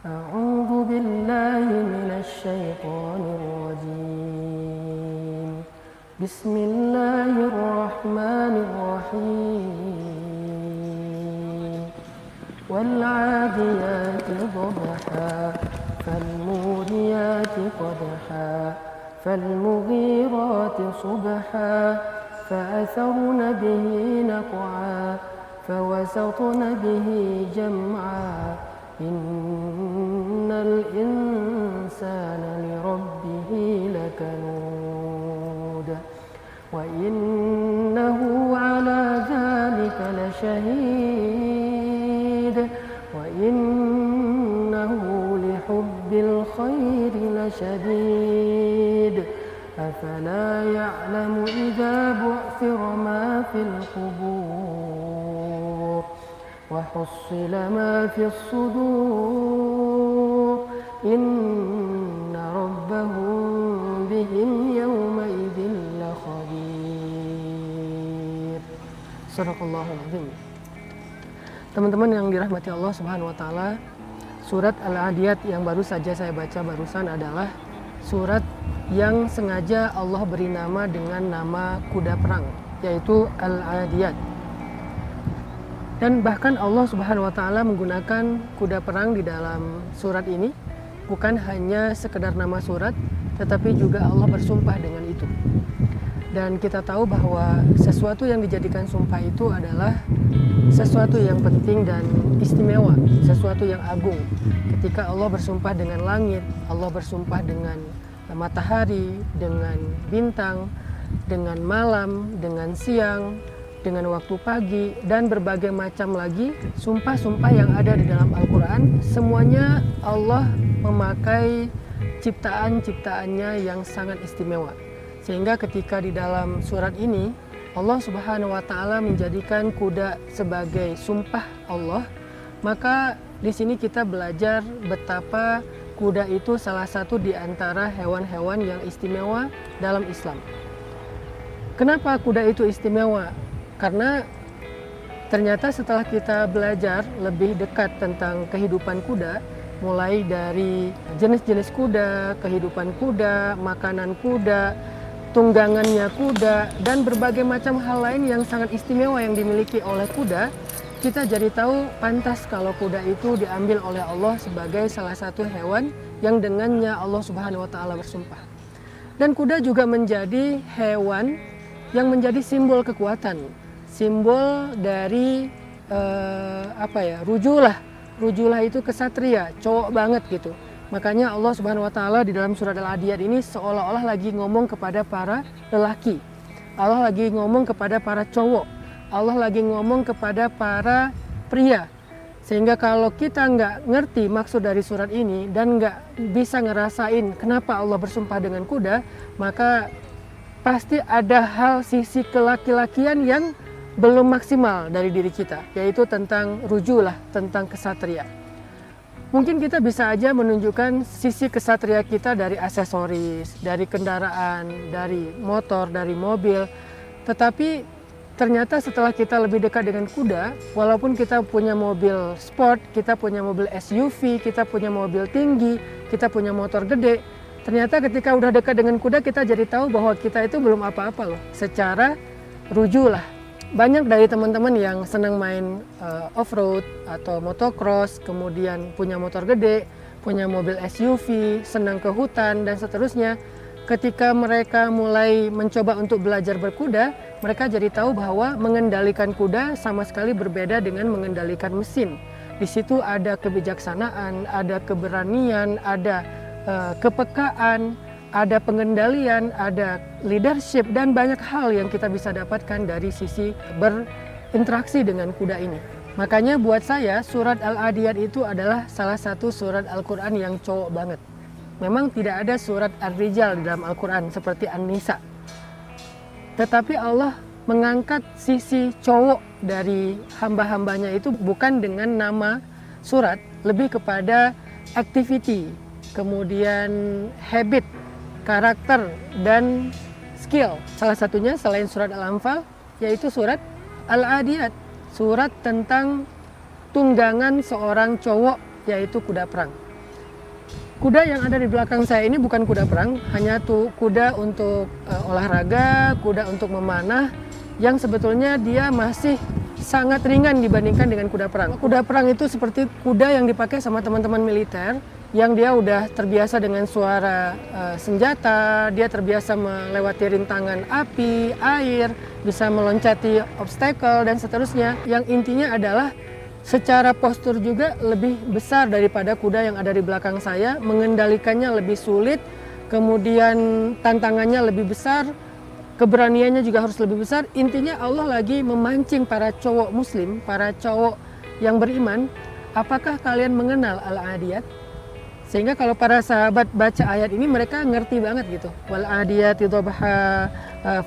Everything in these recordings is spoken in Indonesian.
أعوذ بالله من الشيطان الرجيم بسم الله الرحمن الرحيم والعاديات ضبحا فالموريات قدحا فالمغيرات صبحا فأثرن به نقعا فوسطن به جمعا إن الإنسان لربه لكنود وإنه على ذلك لشهيد وإنه لحب الخير لشديد أفلا يعلم إذا بعثر ما في القبور وحصل ما في الصدور إن ربهم بهم يومئذ لخبير. Sadaqallahul Azim. Teman-teman yang dirahmati Allah Subhanahu wa taala, surat Al-Adiyat yang baru saja saya baca barusan adalah surat yang sengaja Allah beri nama dengan nama kuda perang, yaitu Al-Adiyat. Dan bahkan Allah Subhanahu wa taala menggunakan kuda perang di dalam surat ini bukan hanya sekedar nama surat, tetapi juga Allah bersumpah dengan itu. Dan kita tahu bahwa sesuatu yang dijadikan sumpah itu adalah sesuatu yang penting dan istimewa, sesuatu yang agung. Ketika Allah bersumpah dengan langit, Allah bersumpah dengan matahari, dengan bintang, dengan malam, dengan siang, dengan waktu pagi, dan berbagai macam lagi sumpah-sumpah yang ada di dalam Al-Quran, semuanya Allah memakai ciptaan-ciptaannya yang sangat istimewa. Sehingga ketika di dalam surat ini Allah Subhanahu wa taala menjadikan kuda sebagai sumpah Allah, maka di sini kita belajar betapa kuda itu salah satu di antara hewan-hewan yang istimewa dalam Islam. Kenapa kuda itu istimewa? Karena ternyata setelah kita belajar lebih dekat tentang kehidupan kuda, mulai dari jenis-jenis kuda, kehidupan kuda, makanan kuda, tunggangannya kuda, dan berbagai macam hal lain yang sangat istimewa yang dimiliki oleh kuda, kita jadi tahu pantas kalau kuda itu diambil oleh Allah sebagai salah satu hewan yang dengannya Allah Subhanahu wa taala bersumpah. Dan kuda juga menjadi hewan yang menjadi simbol kekuatan, simbol dari rujulah itu kesatria, cowok banget gitu. Makanya Allah Subhanahu wa taala di dalam surat Al-Adiyat ini seolah-olah lagi ngomong kepada para lelaki. Allah lagi ngomong kepada para cowok. Allah lagi ngomong kepada para pria. Sehingga kalau kita nggak ngerti maksud dari surat ini dan nggak bisa ngerasain kenapa Allah bersumpah dengan kuda, maka pasti ada hal sisi kelaki-lakian yang belum maksimal dari diri kita, yaitu tentang rujulah, tentang kesatria. Mungkin kita bisa aja menunjukkan sisi kesatria kita dari aksesoris, dari kendaraan, dari motor, dari mobil. Tetapi ternyata setelah kita lebih dekat dengan kuda, walaupun kita punya mobil sport, kita punya mobil SUV, kita punya mobil tinggi, kita punya motor gede, ternyata ketika udah dekat dengan kuda kita jadi tahu bahwa kita itu belum apa-apa loh. Secara rujulah. Banyak dari teman-teman yang senang main off-road atau motocross, kemudian punya motor gede, punya mobil SUV, senang ke hutan, dan seterusnya. Ketika mereka mulai mencoba untuk belajar berkuda, mereka jadi tahu bahwa mengendalikan kuda sama sekali berbeda dengan mengendalikan mesin. Di situ ada kebijaksanaan, ada keberanian, ada kepekaan, ada pengendalian, ada leadership, dan banyak hal yang kita bisa dapatkan dari sisi berinteraksi dengan kuda ini. Makanya buat saya surat Al-Adiyat itu adalah salah satu surat Al-Quran yang cowok banget. Memang tidak ada surat Ar-Rijal di dalam Al-Quran seperti An-Nisa. Tetapi Allah mengangkat sisi cowok dari hamba-hambanya itu bukan dengan nama surat, lebih kepada activity, kemudian habit, karakter, dan skill. Salah satunya selain surat Al-Anfal, yaitu surat Al-Adiyat, surat tentang tunggangan seorang cowok, yaitu kuda perang. Kuda yang ada di belakang saya ini bukan kuda perang, hanya tuh kuda untuk olahraga, kuda untuk memanah, yang sebetulnya dia masih sangat ringan dibandingkan dengan kuda perang. Kuda perang itu seperti kuda yang dipakai sama teman-teman militer, yang dia udah terbiasa dengan suara senjata, dia terbiasa melewati rintangan api, air, bisa meloncati obstacle dan seterusnya. Yang intinya adalah secara postur juga lebih besar daripada kuda yang ada di belakang saya, mengendalikannya lebih sulit, kemudian tantangannya lebih besar, keberaniannya juga harus lebih besar. Intinya Allah lagi memancing para cowok muslim, para cowok yang beriman, apakah kalian mengenal Al-Adiyat? Sehingga kalau para sahabat baca ayat ini mereka ngerti banget gitu. Wal adiyati dhabha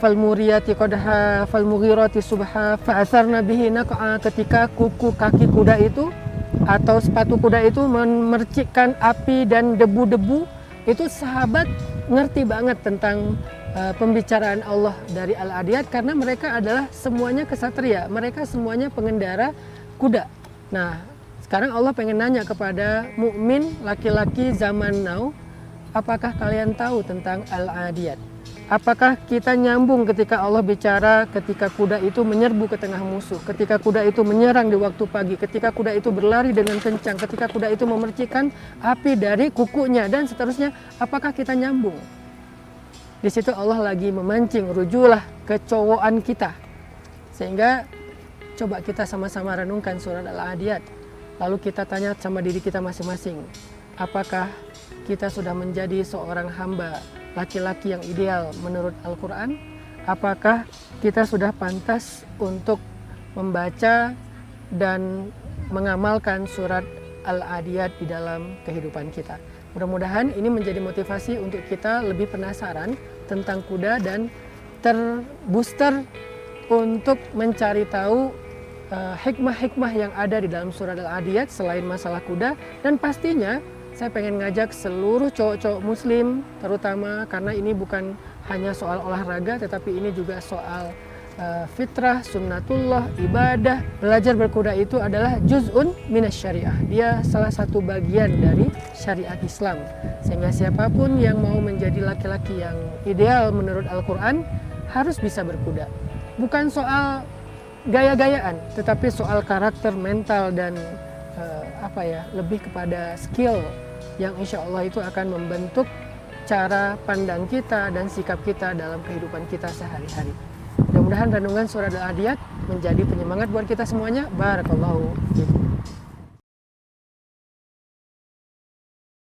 fal muriyati qadha fal mughirati subha fa asarna bihi naq'a, ketika kuku kaki kuda itu atau sepatu kuda itu memercikkan api dan debu-debu, itu sahabat ngerti banget tentang pembicaraan Allah dari Al-Adiyat, karena mereka adalah semuanya kesatria, mereka semuanya pengendara kuda. Nah, sekarang Allah pengen nanya kepada mukmin laki-laki zaman now, apakah kalian tahu tentang Al-Adiyat? Apakah kita nyambung ketika Allah bicara ketika kuda itu menyerbu ke tengah musuh, ketika kuda itu menyerang di waktu pagi, ketika kuda itu berlari dengan kencang, ketika kuda itu memercikan api dari kukunya dan seterusnya, apakah kita nyambung? Di situ Allah lagi memancing, rujulah kecowokan kita. Sehingga coba kita sama-sama renungkan surat Al-Adiyat. Lalu kita tanya sama diri kita masing-masing, apakah kita sudah menjadi seorang hamba laki-laki yang ideal menurut Al-Quran? Apakah kita sudah pantas untuk membaca dan mengamalkan surat Al-Adiyat di dalam kehidupan kita? Mudah-mudahan ini menjadi motivasi untuk kita lebih penasaran tentang kuda dan terbooster untuk mencari tahu hikmah-hikmah yang ada di dalam surat Al-Adiyat selain masalah kuda. Dan pastinya saya pengen ngajak seluruh cowok-cowok muslim, terutama karena ini bukan hanya soal olahraga, tetapi ini juga soal fitrah, sunnatullah, ibadah. Belajar berkuda itu adalah juz'un minas syariah, dia salah satu bagian dari syariat Islam. Sehingga siapapun yang mau menjadi laki-laki yang ideal menurut Al-Quran harus bisa berkuda. Bukan soal gaya-gayaan, tetapi soal karakter, mental, dan lebih kepada skill yang insya Allah itu akan membentuk cara pandang kita dan sikap kita dalam kehidupan kita sehari-hari. Mudah-mudahan renungan surat Al-Adiyat menjadi penyemangat buat kita semuanya. Barakallahu fiikum.